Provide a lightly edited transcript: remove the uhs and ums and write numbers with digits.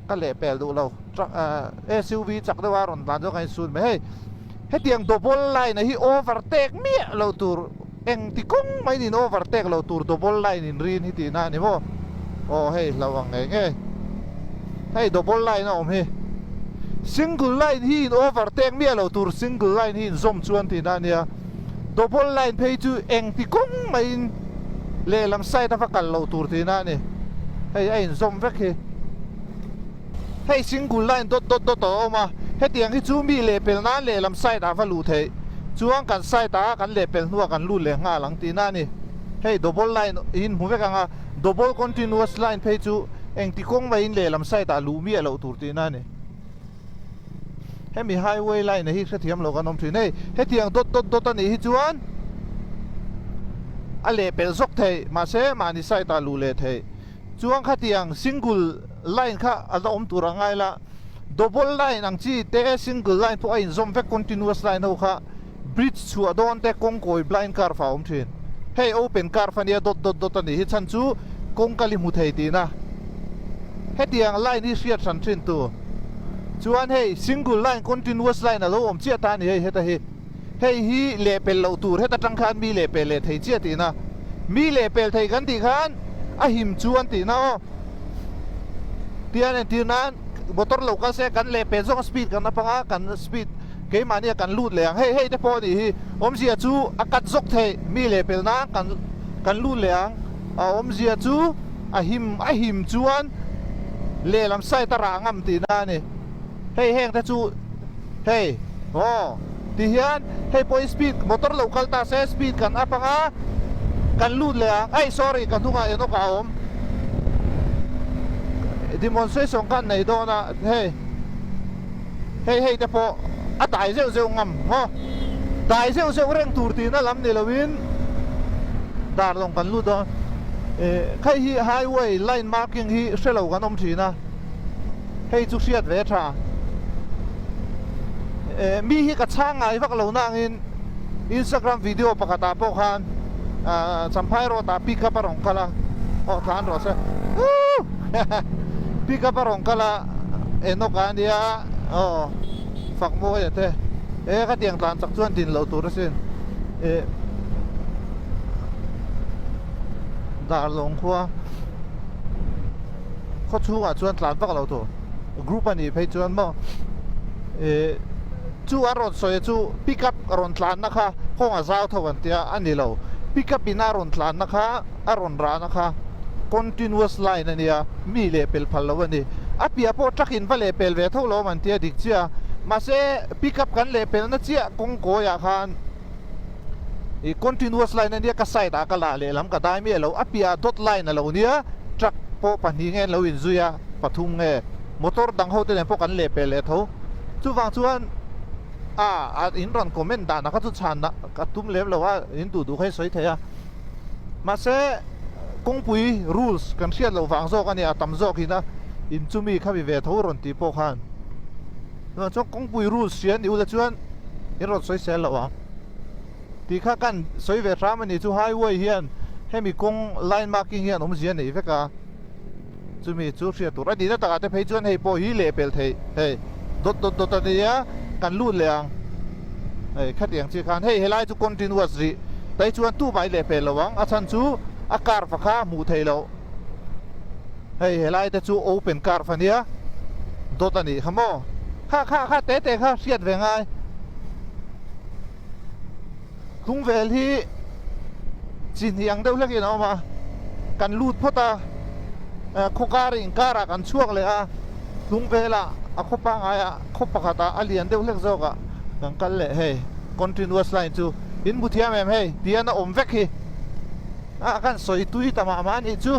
ka le pel du lo truck SUV chak de waron tan jo kai sun me he tiang double line hi overtake mi lo tur eng ti kong mai ni overtake lo tur double line in rin hi ti na ni mo oh hey lawang nge hey double line om hi single line hi overtake mi lo tur single line hi zom chuan ti na nia double line phei chu eng ti kong mai le lam sai ta fakal lo tur ti na ni hey ai zom vek hi hey single line dot to ma he tiang hi chu mi le pel na le lam sai ta va lu thei chuang kan sai ta kan le pel nuwa kan lu le nga lang ti na ni hey double line in hu vek anga double continuous line phei chu eng ti kong mai in le lam sai ta lu mi lo tur ti na ni he mi highway line hi kha thiam lo kan om thi nei he tiang dot ani hi chuan a le pel zok thei ma se ma ni sai ta lu le thei chuang kha tiang single line kha ala om tur angai la double line ang chi te single line po in zom vek continuous line ho kha bridge chu adon te kong koi blind car fa om thin hey open car fa nia dot ani hi chan chu kong kali mu thei ti na he tiang line hi riat san thin tu chuan hey single line continuous line alo om chia ta ni he ta hi hey hi le pel lo tur he ta tang khan mi le pel le thei chia ti na mi le pel thei kan ti khan a him chuan ti na o tian en tinan motor local se kan le pe zong speed kan apanga kan speed ke mania kan lut leang hey te po ni hi om zia chu akat zok thei mi le pel na kan lut leang om zia chu a him chuan le lam sai ta ra ngam ti na ni hey heng ta chu hey ti hian hey po speed motor local ta se speed kan apanga kan lut leang ay sorry kan tunga eno ka om demonstration kan nei do na hey te po a dai zeu ngam ho dai zeu reng tur ti na lam ni lawin dar long kan lu do khai hi highway line marking hi selo kan om thi na hey chu siat ve tha mi hi ka changa i vak lo na in Instagram video pakata po khan sampai ro ta pick up rong kala than ro se pick up rong kala eno kan dia fak mo ya te ka tiang tan sak chuan din lo tur sin dar long khwa kho chu wa chuan tlan vak lo to group ani phei chuan mo chu aron soi chu pick up ron tlan na kha khong a zau thawan tia ani lo pick up inaron tlan na kha aron ra na kha continuous line ania mi le pel phal lo ani apia po trakin va le pel ve tho lo man tia dik chia ma se pick up kan le pel na chia kong ko ya khan i continuous line ania ka sai ta ka la le lam ka dai mi lo apia dot line lo nia truck po pani nge lo in zuya pathum nge motor dang ho te po kan le pel le tho chu wang chuan in ron comment da na ka chu chan na ka tum lem lo wa in tu du khai soi thaya ma se kongpui rules kan siat lo wang zo kan ya tam zo ki na in chumi kha bi ve tho ron ti po khan no cho kongpui rules sian ni u la chuan in ron soi sel lo wa ti kha kan soi ve tra mani chu highway hian hemi kong line marking hian om zian nei veka chumi chu ria tu ra di na ta te phei chuan hei po hi le pel thei hei dot ta ya kan lut leang khat yang chi khan hei helai chu continuous ri tai chuan tu mai le pel lawang a chan chu a car fa kha mu thei lo hei helai te chu open car fa nia dot ani hamo kha te kha siat ve ngai tung vel hi chin hiang deuh hlek in oma kan lut phota khokari kara kan chuak le a tung vela a khopa ngaya khopa khata alian deuh hlek zoka kan kal le hey continuous line chu in buthiam em hey tiana om vek hi kan soi tui tama man i chu